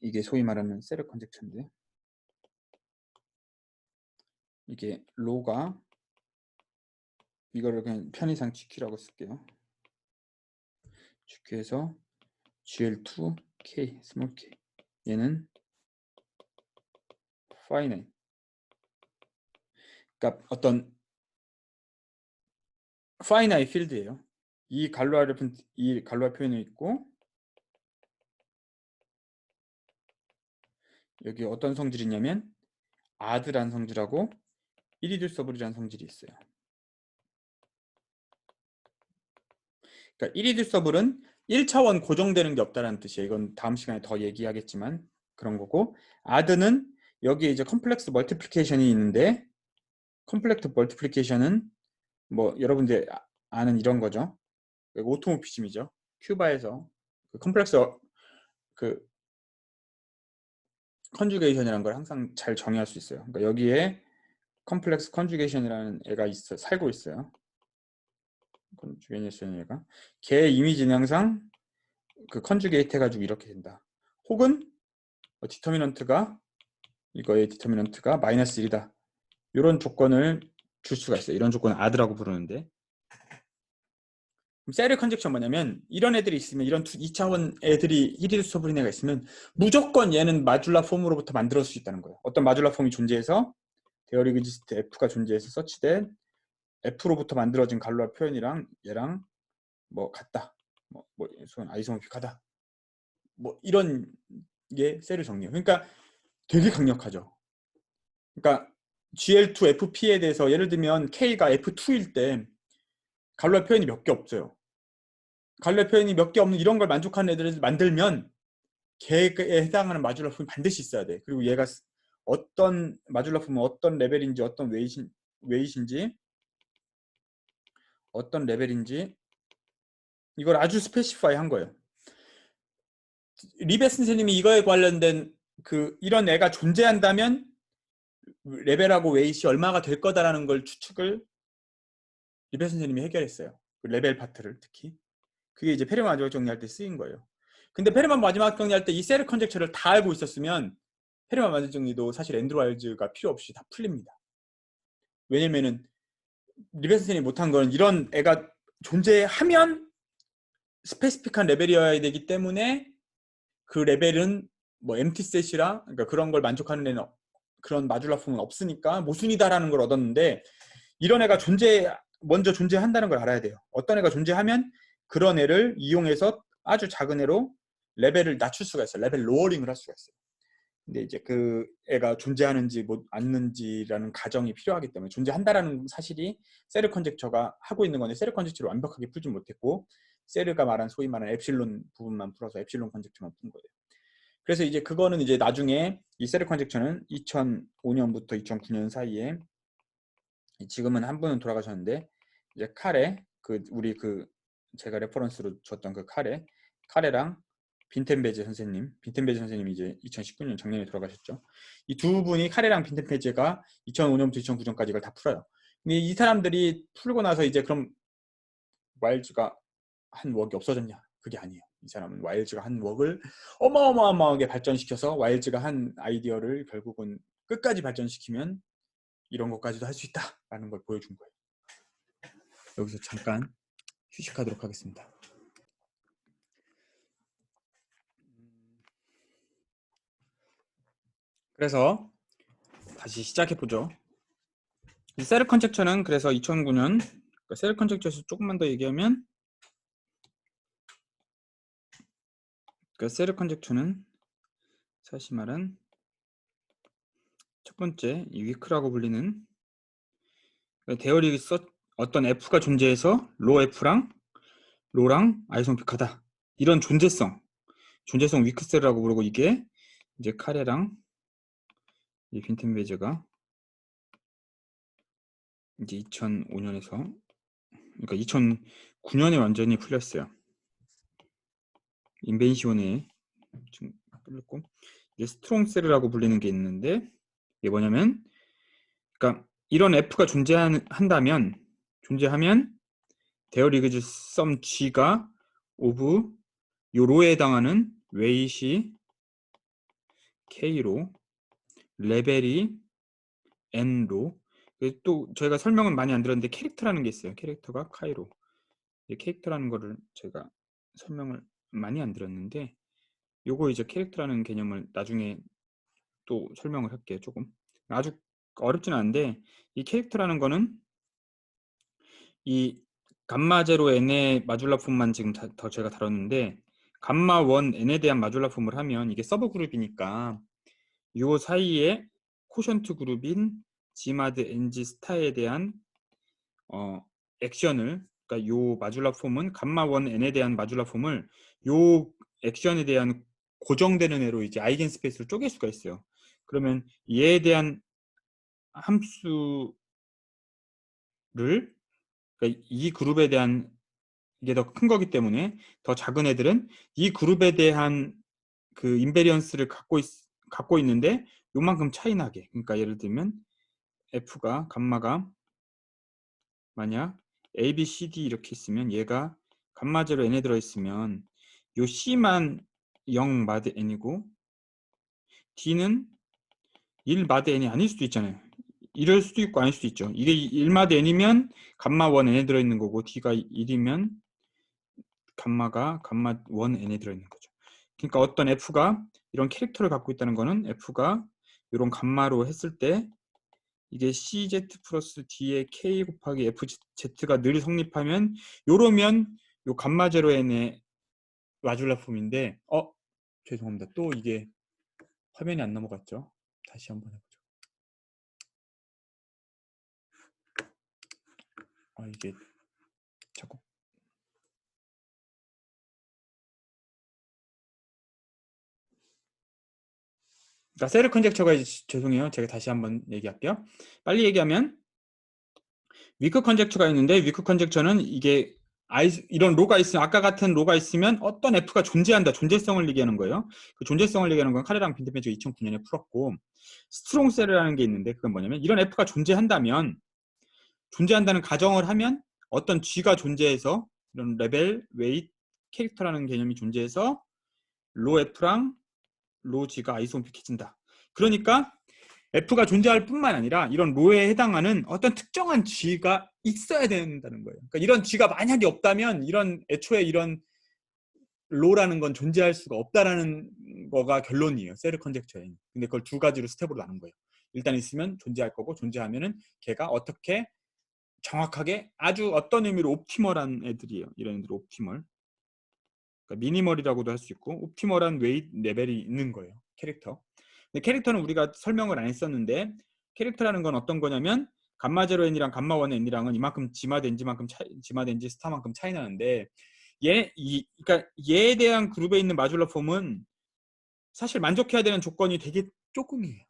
이게 소위 말하는 세르 컨젝션인데 이게 로가 이거를 그냥 편의상 GQ라고 쓸게요. GQ에서 GL2K 스몰 k 얘는 finite. 그러니까 어떤 finite field예요. 이 갈로아 표현이 있고 여기 어떤 성질이냐면 아드라는 성질하고 이리듀서블이라는 성질이 있어요. 그러니까 이리듀서블은 1차원 고정되는 게 없다는 뜻이에요. 이건 다음 시간에 더 얘기하겠지만 그런 거고 아드는 여기에 이제 컴플렉스 멀티플리케이션이 있는데 컴플렉트 멀티플리케이션은 뭐 여러분들 아는 이런 거죠. 오토모피즘이죠. 큐바에서 그 컴플렉스 그 컨주게이션이라는 걸 항상 잘 정의할 수 있어요. 그러니까 여기에 컴플렉스 컨주게이션이라는 애가 살고 있어요. 컨주게이션 애가 걔 이미지는 항상 그 컨주게이트 해가지고 이렇게 된다. 혹은 디터미넌트가 이거의 디터미넌트가 마이너스 1이다. 이런 조건을 줄 수가 있어요. 이런 조건을 아드라고 부르는데 세르 컨젝션 뭐냐면 이런 애들이 있으면 이런 2차원 애들이 히리스토브린 애가 있으면 무조건 얘는 마줄라 폼으로부터 만들어질 수 있다는 거예요. 어떤 마줄라 폼이 존재해서 데어리그 지스트 F가 존재해서 서치된 F로부터 만들어진 갈로아 표현이랑 얘랑 뭐 같다. 뭐 아이소모픽하다. 뭐 이런 게 세르 정리예요. 그러니까 되게 강력하죠. 그러니까 GL2FP에 대해서 예를 들면 K가 F2일 때 갈로아 표현이 몇 개 없어요. 갈로아 표현이 몇 개 없는 이런 걸 만족하는 애들을 만들면 걔에 해당하는 마줄라 폼이 반드시 있어야 돼. 그리고 얘가 어떤 마줄라 폼은 어떤 레벨인지 웨이신지 어떤 레벨인지 이걸 아주 스페시파이 한 거예요. 리베 선생님이 이거에 관련된 이런 애가 존재한다면 레벨하고 웨이시 얼마가 될 거다라는 걸 추측을 리베 선생님이 해결했어요. 그 레벨 파트를 특히. 그게 이제 페리만 마지막 정리할 때 쓰인 거예요. 근데 페리만 마지막 정리할 때 이 세르 컨젝처를 다 알고 있었으면 페리만 마지막 정리도 사실 앤드루 와일즈가 필요 없이 다 풀립니다. 왜냐면은 리베 선생님이 못한 건 이런 애가 존재하면 스페시픽한 레벨이어야 되기 때문에 그 레벨은 뭐 엠티셋이라 그러니까 그런 걸 만족하는 애는 그런 마줄라 폼은 없으니까 모순이다라는 걸 얻었는데 이런 애가 먼저 존재한다는 걸 알아야 돼요. 어떤 애가 존재하면 그런 애를 이용해서 아주 작은 애로 레벨을 낮출 수가 있어요. 레벨 로어링을 할 수가 있어요. 근데 이제 그 애가 존재하는지 뭐 않는지라는 가정이 필요하기 때문에 존재한다라는 사실이 세르 컨젝처가 하고 있는 건데 세르 컨젝처를 완벽하게 풀지 못했고 세르가 말한 소위 말하는 엡실론 부분만 풀어서 엡실론 컨젝처만 푼 거예요. 그래서 이제 그거는 이제 나중에 이 세르 컨젝처는 2005년부터 2009년 사이에 지금은 한 분은 돌아가셨는데 이제 우리 제가 레퍼런스로 줬던 카레랑 빈텐베제 선생님이 이제 2019년 작년에 돌아가셨죠. 이 두 분이 카레랑 빈텐베제가 2005년부터 2009년까지 이걸 다 풀어요. 근데 이 사람들이 풀고 나서 이제 그럼 와일즈가 한 웍이 없어졌냐? 그게 아니에요. 이 사람은 와일즈가 한 웍을 어마어마하게 발전시켜서 와일즈가 한 아이디어를 결국은 끝까지 발전시키면 이런 것까지도 할 수 있다라는 걸 보여준 거예요. 여기서 잠깐 휴식하도록 하겠습니다. 그래서 다시 시작해보죠. 세르 컨젝처는 그래서 2009년 세르 컨젝처에서 조금만 더 얘기하면 세르 컨젝처는 사실 말은 첫 번째 이 위크라고 불리는 데어리 어떤 F가 존재해서 로 F랑 로랑 아이소모픽하다 이런 존재성 위크셀이라고 부르고 이게 이제 카레랑 이 빈텐베제가 이제 2005년에서 그러니까 2009년에 완전히 풀렸어요. 인벤시온에 좀 풀렸고 이제 스트롱셀이라고 불리는 게 있는데 이게 뭐냐면 그러니까 이런 F가 존재하면 there exists some G가 of 요 로에 해당하는 웨이시 K로 레벨이 N로 또 저희가 설명은 많이 안 들었는데 캐릭터라는 게 있어요. 캐릭터가 카이로 캐릭터라는 거를 제가 설명을 많이 안 들었는데 요거 이제 캐릭터라는 개념을 나중에 또 설명을 할게요. 조금 아주 어렵진 않은데 이 캐릭터라는 거는 이 감마 제로 n의 마줄라 폼만 지금 더 제가 다뤘는데 감마 1 n에 대한 마줄라 폼을 하면 이게 서브 그룹이니까 요 사이에 코션트 그룹인 지마드 NG 스타에 대한 액션을 그러니까 요 마줄라 폼은 감마 1 n에 대한 마줄라 폼을 요 액션에 대한 고정되는 애로 이제 아이겐 스페이스로 쪼갤 수가 있어요. 그러면 얘에 대한 함수를 그러니까 이 그룹에 대한 이게 더 큰 거기 때문에 더 작은 애들은 이 그룹에 대한 그 인베리언스를 갖고 있는데 요만큼 차이 나게. 그러니까 예를 들면 F가 감마가 만약 A, B, C, D 이렇게 있으면 얘가 감마 제로 n에 들어 있으면 요 C만 0 마드 n이고 D는 1 마드 n이 아닐 수도 있잖아요. 이럴 수도 있고 아닐 수도 있죠. 이게 1 마드 n이면 감마 1 n에 들어 있는 거고 D가 1이면 감마가 감마 1 n에 들어 있는 거죠. 그러니까 어떤 F가 이런 캐릭터를 갖고 있다는 거는 F가 이런 감마로 했을 때 이게 CZ 플러스 D의 K 곱하기 FZ가 늘 성립하면 요러면 요 감마 제로 n의 마줄라 폼인데 죄송합니다. 또 이게 화면이 안 넘어갔죠. 다시 한번 해보죠. 이게 자꾸 그러니까 세르 컨젝처가 죄송해요. 제가 다시 한번 얘기할게요. 빨리 얘기하면 위크 컨젝처가 있는데 위크 컨젝처는 이게 이런 로가 있으면 아까 같은 로가 있으면 어떤 F가 존재한다. 존재성을 얘기하는 거예요. 그 존재성을 얘기하는 건 카레랑 빈트벤츠가 2009년에 풀었고 스트롱셀이라는 게 있는데 그건 뭐냐면 이런 F가 존재한다는 가정을 하면 어떤 G가 존재해서 이런 레벨, 웨이트, 캐릭터라는 개념이 존재해서 로 F랑 로 G가 아이소모픽해진다. 그러니까 F가 존재할 뿐만 아니라 이런 로에 해당하는 어떤 특정한 G가 있어야 된다는 거예요. 그러니까 이런 G가 만약에 없다면 애초에 이런 로라는 건 존재할 수가 없다라는 거가 결론이에요. 세르 컨젝처에. 근데 그걸 두 가지로 스텝으로 나눈 거예요. 일단 있으면 존재할 거고 존재하면은 걔가 어떻게 정확하게 아주 어떤 의미로 옵티멀한 애들이에요. 이런 애들 옵티멀. 그러니까 미니멀이라고도 할 수 있고 옵티멀한 웨이트 레벨이 있는 거예요. 캐릭터. 근데 캐릭터는 우리가 설명을 안 했었는데 캐릭터라는 건 어떤 거냐면 감마 제로 n이랑 감마 1 n이랑은 이만큼 지마덴지 스타만큼 차이 나는데 그러니까 얘에 대한 그룹에 있는 마줄러 폼은 사실 만족해야 되는 조건이 되게 조금이에요.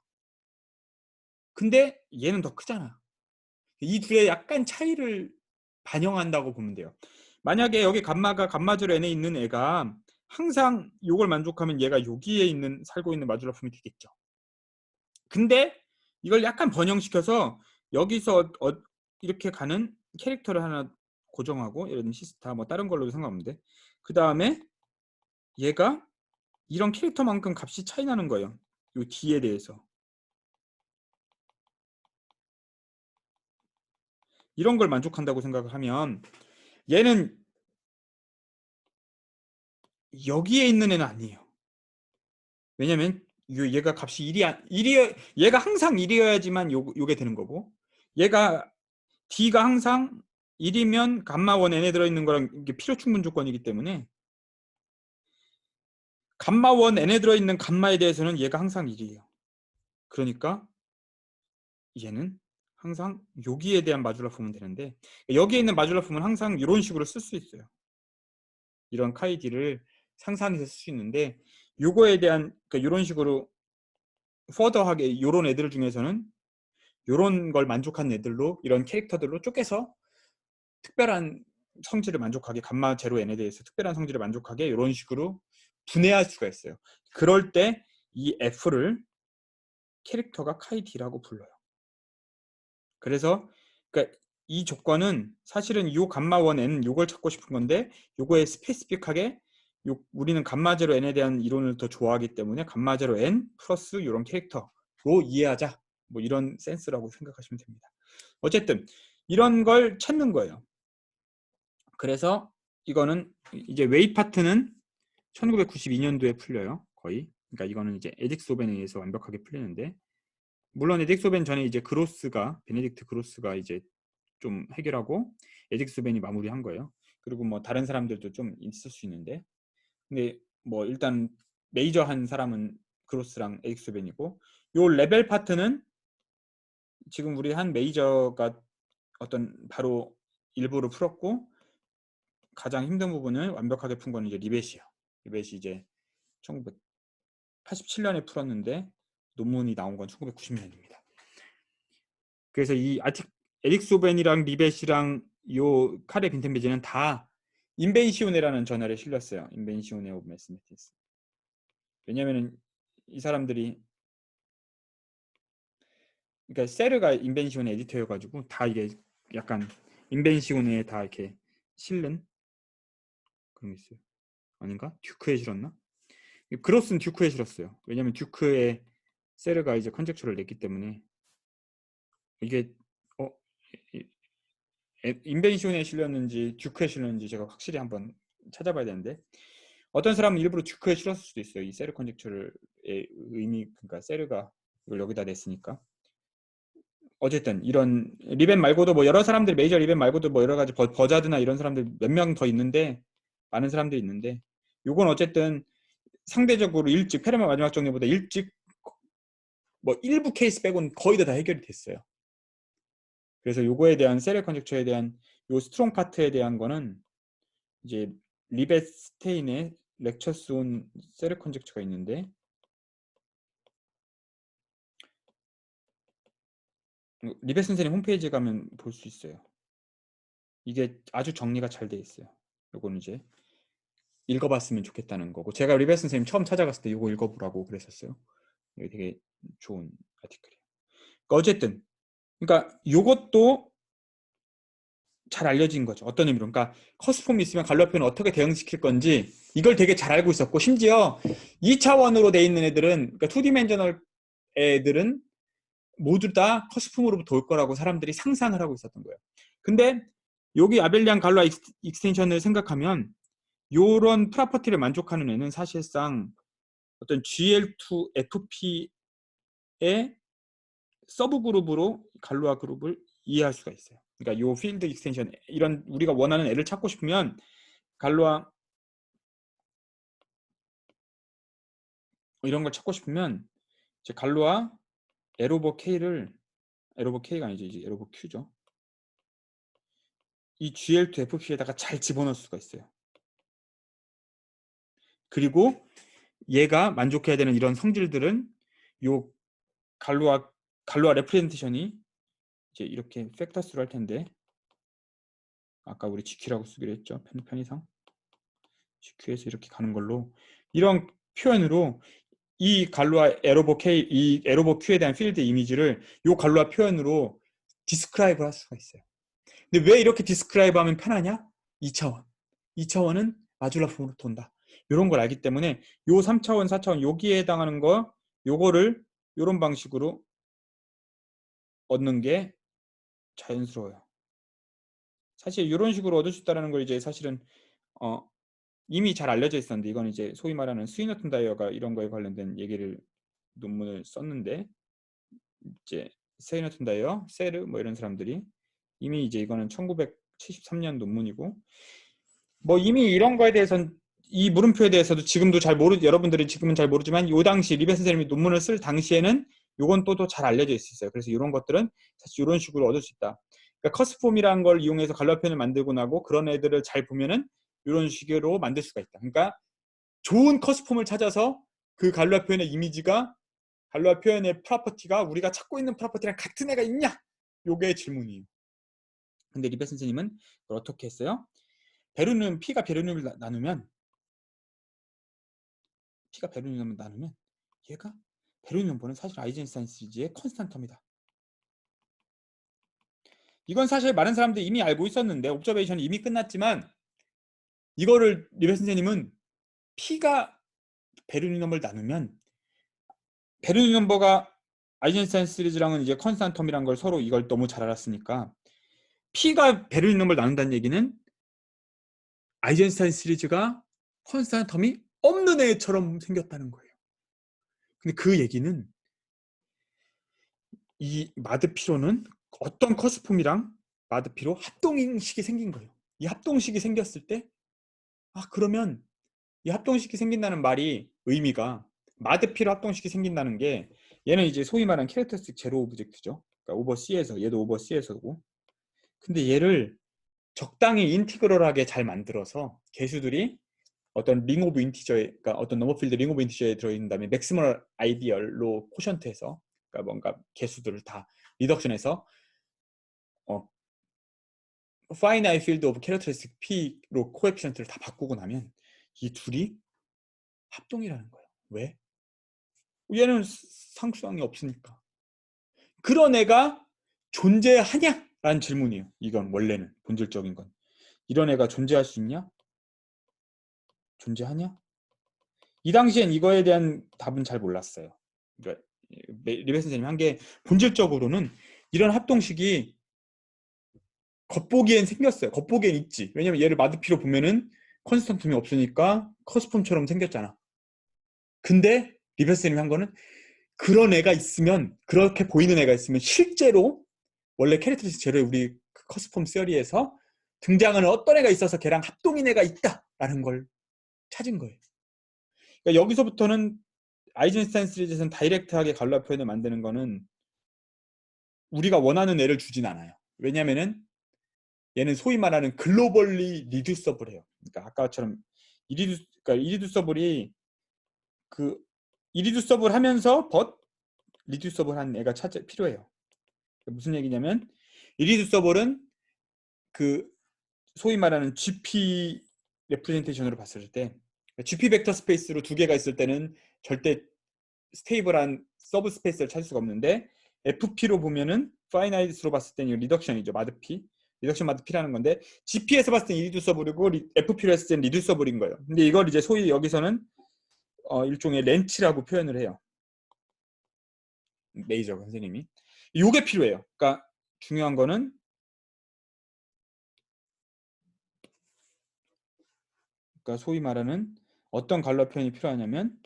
근데 얘는 더 크잖아. 이 둘의 약간 차이를 반영한다고 보면 돼요. 만약에 여기 감마가 감마 제로 n에 있는 애가 항상 이걸 만족하면 얘가 여기에 살고 있는 마줄러 폼이 되겠죠. 근데 이걸 약간 번영시켜서 여기서 이렇게 가는 캐릭터를 하나 고정하고 예를 들면 시스타 뭐 다른 걸로도 상관없는데 그 다음에 얘가 이런 캐릭터만큼 값이 차이 나는 거예요. 이 D에 대해서. 이런 걸 만족한다고 생각을 하면 얘는 여기에 있는 애는 아니에요. 왜냐면 얘가 값이 1이 얘가 항상 1이어야지만 요게 되는 거고 얘가 D가 항상 1이면 감마 1 n에 들어있는 거랑 이게 필요 충분 조건이기 때문에 감마 1 n에 들어있는 감마에 대해서는 얘가 항상 1이에요. 그러니까 얘는 항상 여기에 대한 마줄라 폼은 되는데 여기에 있는 마줄라 폼은 항상 이런 식으로 쓸 수 있어요. 이런 카이디를 상상해서 쓸 수 있는데 요거에 대한 그러니까 이런 식으로 퍼더하게 이런 애들 중에서는 요런 걸 만족하는 애들로, 이런 캐릭터들로 쪼개서 특별한 성질을 만족하게, 감마 제로 n에 대해서 특별한 성질을 만족하게 이런 식으로 분해할 수가 있어요. 그럴 때 이 f를 캐릭터가 카이D라고 불러요. 그래서 그러니까 이 조건은 사실은 요 감마 1n 요걸 찾고 싶은 건데, 요거에 스페시픽하게 우리는 감마 제로 n에 대한 이론을 더 좋아하기 때문에 감마 제로 n 플러스 이런 캐릭터로 이해하자, 뭐 이런 센스라고 생각하시면 됩니다. 어쨌든 이런 걸 찾는 거예요. 그래서 이거는 이제 웨이 파트는 1992년도에 풀려요, 거의. 그러니까 이거는 이제 에딕스 오벤에 의해서 완벽하게 풀리는데, 물론 에딕스 오벤 전에 이제 베네딕트 그로스가 이제 좀 해결하고 에딕스 오벤이 마무리한 거예요. 그리고 뭐 다른 사람들도 좀 있을 수 있는데, 근데 뭐 일단 메이저한 사람은 그로스랑 에딕스 오벤이고, 요 레벨 파트는 지금 우리 한 메이저가 어떤 바로 일부를 풀었고, 가장 힘든 부분을 완벽하게 푼 건 이제 리벳이에요. 리벳이 이제 1987년에 풀었는데 논문이 나온 건 1990년입니다. 그래서 이 에릭스 오벤이랑 리벳이랑 요 카레 빈텐베지는 다 인벤시오네라는 저널에 실렸어요. 인벤시오네 오브 매스매티스. 왜냐면은 이 사람들이, 그러니까 세르가 인벤시오네 에디터여가지고 다 이게 약간 인벤시오네에 다 이렇게 실는 그런 게 있어요. 아닌가? 듀크에 실었나? 그로스는 듀크에 실었어요. 왜냐면 듀크에 세르가 이제 컨젝처를 냈기 때문에. 이게 인벤시온에 실렸는지 듀크에 실렸는지 제가 확실히 한번 찾아봐야 되는데, 어떤 사람은 일부러 듀크에 실었을 수도 있어요. 이 세르 컨젝처의 의미, 그러니까 세르가 이걸 여기다 냈으니까. 어쨌든 이런 리벤 말고도 뭐 여러 사람들, 메이저 리벤 말고도 뭐 여러 가지 버자드나 이런 사람들 몇 명 더 있는데, 많은 사람들이 있는데, 요건 어쨌든 상대적으로 일찍, 페르마 마지막 정리보다 일찍 뭐 일부 케이스 빼고는 거의 다 해결이 됐어요. 그래서 요거에 대한 세르 컨젝처에 대한 요 스트롱 파트에 대한 거는 이제 리벳 스테인의 렉처스 온 세르 컨젝처가 있는데, 리벳 선생님 홈페이지에 가면 볼 수 있어요. 이게 아주 정리가 잘 돼 있어요. 요거는 이제 읽어봤으면 좋겠다는 거고, 제가 리벳 선생님 처음 찾아갔을 때 요거 읽어보라고 그랬었어요. 이게 되게 좋은 아티클이에요. 그러니까 어쨌든, 그러니까 요것도 잘 알려진 거죠. 어떤 의미로? 그러니까 커스폼이 있으면 갈로표는 어떻게 대응시킬 건지 이걸 되게 잘 알고 있었고, 심지어 2차원으로 돼 있는 애들은, 그러니까 2디멘저널 애들은 모두 다 커스폼으로부터 올 거라고 사람들이 상상을 하고 있었던 거예요. 근데 여기 아벨리안 갈로아 익스텐션을 생각하면 요런 프로퍼티를 만족하는 애는 사실상 어떤 GL2FP의 서브 그룹으로 갈로아 그룹을 이해할 수가 있어요. 그러니까 요 필드 익스텐션, 이런 우리가 원하는 애를 찾고 싶으면 갈로아 이런 걸 찾고 싶으면 이제 갈로아 에로버 K를, 에로버 K가 아니죠, 이제 에로버 Q죠. 이 GL2FP에다가 잘 집어넣을 수가 있어요. 그리고 얘가 만족해야 되는 이런 성질들은 요 갈로아 레프레젠테이션이 이제 이렇게 팩터스로 할 텐데, 아까 우리 GQ라고 쓰기로 했죠. 편의상 GQ에서 이렇게 가는 걸로, 이런 표현으로 이 갈로아 에로버 K, 이 에로버 Q에 대한 필드 이미지를 요 갈로아 표현으로 디스크라이브 할 수가 있어요. 근데 왜 이렇게 디스크라이브 하면 편하냐? 2차원. 2차원은 마줄라 폼으로 돈다. 이런 걸 알기 때문에 요 3차원, 4차원 여기에 해당하는 거, 요거를 요런 방식으로 얻는 게 자연스러워요. 사실 이런 식으로 얻을 수 있다는 걸 이제 사실은 이미 잘 알려져 있었는데, 이건 이제 소위 말하는 스위너튼 다이어가 이런 거에 관련된 얘기를 논문을 썼는데, 이제 스위너튼 다이어, 세르 뭐 이런 사람들이 이미 이제 이거는 1973년 논문이고, 뭐 이미 이런 거에 대해서는, 이 물음표에 대해서도 지금도 여러분들이 지금은 잘 모르지만 요 당시 리벳 선생님이 논문을 쓸 당시에는 요건 또 잘 알려져 있었어요. 그래서 이런 것들은 사실 이런 식으로 얻을 수 있다. 그러니까 커스폼이라는 걸 이용해서 갈로아 표현을 만들고 나고, 그런 애들을 잘 보면은 이런 식으로 만들 수가 있다. 그러니까 좋은 커스폼을 찾아서 그 갈로아 표현의 이미지가 갈로아 표현의 프로퍼티가 우리가 찾고 있는 프로퍼티랑 같은 애가 있냐? 요게 질문이에요. 근데 리베 선생님은 그걸 어떻게 했어요? 베르늄, P가 베르늄을 나누면 얘가 베르늄 넘버는 사실 아이젠슈타인 시리즈의 컨스탄텀이다. 이건 사실 많은 사람들이 이미 알고 있었는데 옵저베이션이 이미 끝났지만 이거를 리베 선생님은 P가 베르늄 넘버를 나누면 베르늄 넘버가 아이젠슈타인 시리즈랑은 이제 컨스탄텀이란 걸 서로 이걸 너무 잘 알았으니까 P가 베르늄 넘버를 나눈다는 얘기는 아이젠슈타인 시리즈가 컨스탄텀이 없는 애처럼 생겼다는 거예요. 근데 그 얘기는 이 마드피로는 어떤 커스폼이랑 마드피로 합동식이 생긴 거예요. 이 합동식이 생겼을 때 그러면 이 합동식이 생긴다는 말이 의미가 마드피로 합동식이 생긴다는 게 얘는 이제 소위 말하는 캐릭터스틱 제로 오브젝트죠. 그러니까 오버 C에서 얘도 오버 C에서고 근데 얘를 적당히 인티그럴하게 잘 만들어서 개수들이 어떤 링 오브 인티저에 그러니까 어떤 넘버필드 링 오브 인티저에 들어있는 다음에 맥시멀 아이디얼로 코션트해서 그러니까 뭔가 개수들을 다 리덕션해서 finite field of characteristic P로 코에피션트를 다 바꾸고 나면 이 둘이 합동이라는 거예요. 왜? 얘는 상수항이 없으니까. 그런 애가 존재하냐? 라는 질문이에요. 이건 원래는 본질적인 건. 이런 애가 존재할 수 있냐? 존재하냐? 이 당시엔 이거에 대한 답은 잘 몰랐어요. 그러니까 리베 선생님이 한 게 본질적으로는 이런 합동식이 겉보기엔 생겼어요. 겉보기엔 있지. 왜냐면 얘를 마드피로 보면은 컨스탄텀이 없으니까 커스폼처럼 생겼잖아. 근데 리베 선생님이 한 거는 그런 애가 있으면 그렇게 보이는 애가 있으면 실제로 원래 캐릭터리스틱 제로의 우리 커스폼 시어리에서 등장하는 어떤 애가 있어서 걔랑 합동인 애가 있다라는 걸 찾은 거예요. 그러니까 여기서부터는 아이젠슈타인 시리즈에서는 다이렉트하게 갈로아 표현을 만드는 거는 우리가 원하는 애를 주진 않아요. 왜냐면은 얘는 소위 말하는 글로벌리 리듀서블해요. 그러니까 아까처럼 이리듀서블이 그 이리듀서블 하면서 리듀서블한 애가 필요해요. 무슨 얘기냐면 이리듀서블은 그 소위 말하는 GP 레프레젠테이션으로 봤을 때 GP 벡터 스페이스로 두 개가 있을 때는 절대 스테이블한 서브 스페이스를 찾을 수가 없는데 FP로 보면은 파이나이트로 봤을 때는 리덕션이죠. 마드P. 리덕션 마드P라는 건데 GP에서 봤을 때는 이리듀서블이고 FP로 했을 때는 리듀서블인 거예요. 근데 이걸 이제 소위 여기서는 일종의 렌치라고 표현을 해요. 메이저 선생님이. 요게 필요해요. 그러니까 중요한 거는 그러니까 소위 말하는 어떤 갈로 표현이 필요하냐면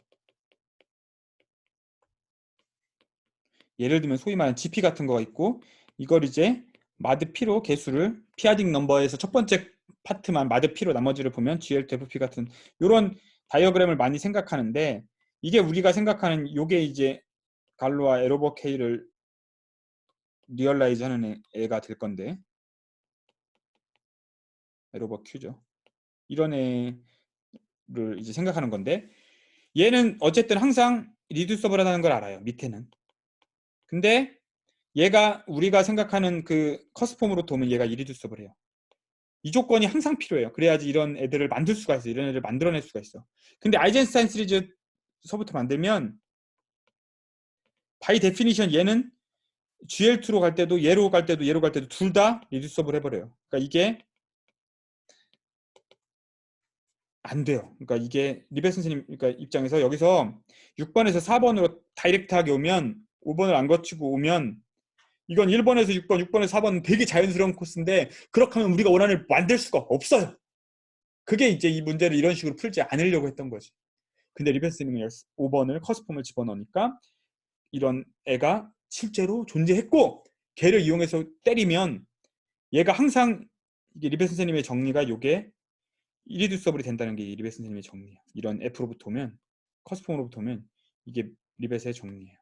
예를 들면 소위 말하는 GP 같은 거가 있고 이걸 이제 마드 P로 개수를 피아딩 넘버에서 첫 번째 파트만 마드 P로 나머지를 보면 GL2 FP 같은 이런 다이어그램을 많이 생각하는데 이게 우리가 생각하는 요게 이제 갈로와 에로버 K를 리얼라이즈 하는 애가 될 건데 에로버 Q죠. 이런 애를 이제 생각하는 건데 얘는 어쨌든 항상 리듀서블하다는 걸 알아요. 밑에는. 근데 얘가 우리가 생각하는 그 커스폼으로 보면 얘가 이리듀서블해요. 이 조건이 항상 필요해요. 그래야지 이런 애들을 만들 수가 있어. 이런 애를 만들어낼 수가 있어. 근데 아이젠슈타인 시리즈서부터 만들면 바이 데피니션 얘는 GL2로 갈 때도 얘로 갈 때도 얘로 갈 때도 둘 다 리듀서블 해버려요. 그러니까 이게 안 돼요. 그러니까 이게 리베 선생님 그러니까 입장에서 여기서 6번에서 4번으로 다이렉트하게 오면 5번을 안 거치고 오면 이건 1번에서 6번, 6번에서 4번은 되게 자연스러운 코스인데 그렇게 하면 우리가 원하는 만들 수가 없어요. 그게 이제 이 문제를 이런 식으로 풀지 않으려고 했던 거지. 근데 리벤스님이 5번을 커스폼을 집어넣으니까 이런 애가 실제로 존재했고 걔를 이용해서 때리면 얘가 항상 이게 리베 선생님의 정리가 요게 이리듀서블이 된다는 게 리베 선생님의 정리예요. 이런 F로부터 오면 커스폼으로부터 오면 이게 리벳의 정리예요.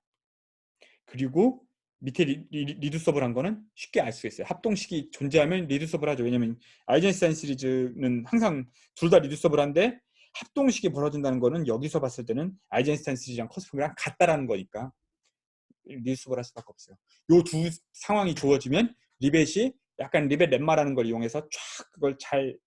그리고 밑에 리듀서블한 거는 쉽게 알 수 있어요. 합동식이 존재하면 리듀서블하죠. 왜냐면 아이젠슈타인 시리즈는 항상 둘 다 리듀서블한데 합동식이 벌어진다는 거는 여기서 봤을 때는 아이젠슈타인 시리즈랑 커스폼이랑 같다라는 거니까 리드 수업을 할 수밖에 없어요. 요 두 상황이 주어지면 리벳이 약간 리벳 렘마라는 걸 이용해서 쫙 그걸 잘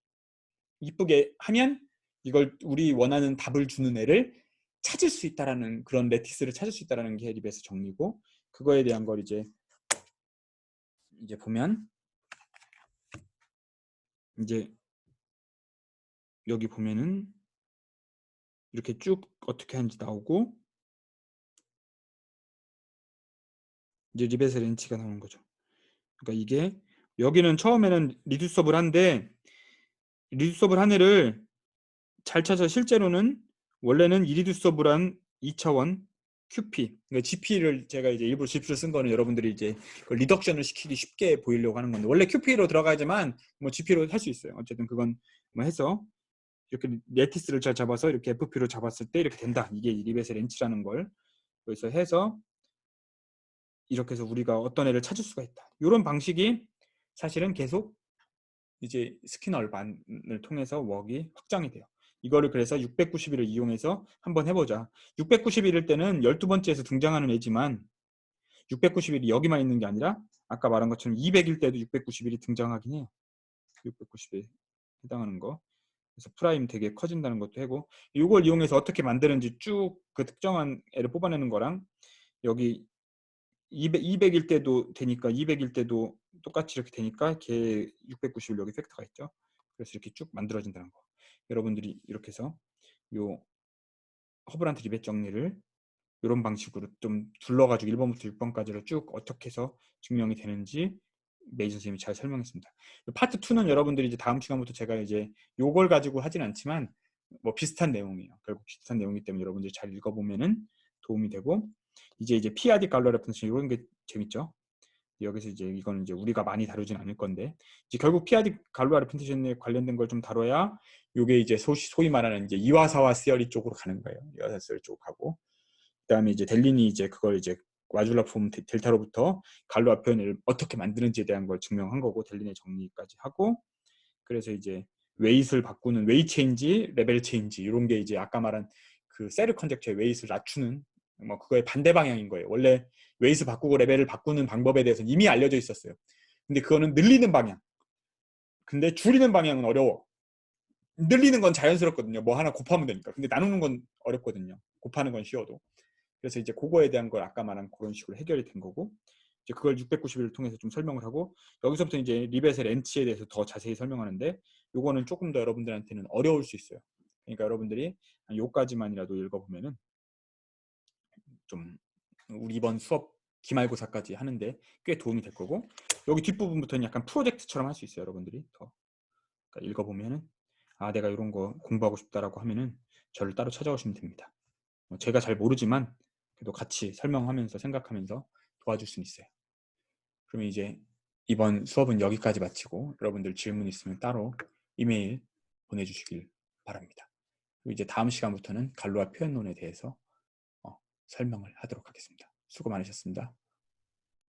이쁘게 하면 이걸 우리 원하는 답을 주는 애를 찾을 수 있다라는, 그런 레티스를 찾을 수 있다라는 게 리벳의 정리고, 그거에 대한 걸 이제 보면 이제 여기 보면은 이렇게 쭉 어떻게 하는지 나오고, 이제 리벳의 렌치가 나오는 거죠. 그러니까 이게 여기는 처음에는 리드 수업을 한데, 리드 수업을 한 애를 잘 찾아 실제로는 원래는 이리드 수업을 한 2차원 QP, 그러니까 GP를 제가 이제 일부러 GP를 쓴 거는 여러분들이 이제 그 리덕션을 시키기 쉽게 보이려고 하는 건데, 원래 QP로 들어가야지만 뭐 GP로 할 수 있어요. 어쨌든 그건 뭐 해서 이렇게 레티스를 잘 잡아서 이렇게 FP로 잡았을 때 이렇게 된다. 이게 리벳의 렌치라는 걸 그래서 해서 이렇게 해서 우리가 어떤 애를 찾을 수가 있다. 이런 방식이 사실은 계속 이제 스키널반을 통해서 웍이 확장이 돼요. 이거를 그래서 691을 이용해서 한번 해보자. 691일 때는 12번째에서 등장하는 애지만 691이 여기만 있는 게 아니라 아까 말한 것처럼 200일 때도 691이 등장하긴 해요. 690에 해당하는 거. 그래서 프라임 되게 커진다는 것도 하고, 이걸 이용해서 어떻게 만드는지 쭉 그 특정한 애를 뽑아내는 거랑, 여기 200일 때도 되니까 200일 때도 똑같이 이렇게 되니까 걔 691 여기 팩터가 있죠. 그래서 이렇게 쭉 만들어진다는 거. 여러분들이 이렇게 해서 요 허브란트 리벳 정리를 이런 방식으로 좀 둘러가지고 1번부터 6번까지를 쭉 어떻게 해서 증명이 되는지 메이 선생님이 잘 설명했습니다. 파트 2는 여러분들이 이제 다음 시간부터 제가 이제 요걸 가지고 하진 않지만 뭐 비슷한 내용이에요. 결국 비슷한 내용이기 때문에 여러분들이 잘 읽어보면은 도움이 되고, 이제 PRD 갈로 레퍼런스 이런 게 재밌죠. 여기서 이제 이거는 이제 우리가 많이 다루진 않을 건데, 이제 결국 PRD 갈로 레퍼런스에 관련된 걸 좀 다뤄야 요게 이제 소위 말하는 이제 이와사와 시어리 쪽으로 가는 거예요. 이와사 시어리 쪽으로 가고, 그다음에 이제 델린이 이제 그걸 이제 와줄라 폼 델타로부터 갈로아 표현을 어떻게 만드는지에 대한 걸 증명한 거고, 델린의 정리까지 하고, 그래서 이제 웨이트를 바꾸는 웨이 체인지, 레벨 체인지 이런 게 이제 아까 말한 그 세르 컨젝처의 웨이트를 낮추는 뭐 그거의 반대 방향인 거예요. 원래 웨이트 바꾸고 레벨을 바꾸는 방법에 대해서는 이미 알려져 있었어요. 근데 그거는 늘리는 방향. 근데 줄이는 방향은 어려워. 늘리는 건 자연스럽거든요. 뭐 하나 곱하면 되니까. 근데 나누는 건 어렵거든요. 곱하는 건 쉬워도. 그래서 이제 그거에 대한 걸 아까 말한 그런 식으로 해결이 된 거고, 이제 그걸 691을 통해서 좀 설명을 하고, 여기서부터 이제 리벳의 렌치에 대해서 더 자세히 설명하는데, 요거는 조금 더 여러분들한테는 어려울 수 있어요. 그러니까 여러분들이 요까지만이라도 읽어보면은 좀 우리 이번 수업 기말고사까지 하는데 꽤 도움이 될 거고, 여기 뒷부분부터는 약간 프로젝트처럼 할 수 있어요. 여러분들이 더 그러니까 읽어보면은 아, 내가 이런 거 공부하고 싶다라고 하면은 저를 따로 찾아오시면 됩니다. 제가 잘 모르지만 그래도 같이 설명하면서 생각하면서 도와줄 수는 있어요. 그러면 이제 이번 수업은 여기까지 마치고, 여러분들 질문 있으면 따로 이메일 보내주시길 바랍니다. 그리고 이제 다음 시간부터는 갈로아 표현론에 대해서 설명을 하도록 하겠습니다. 수고 많으셨습니다.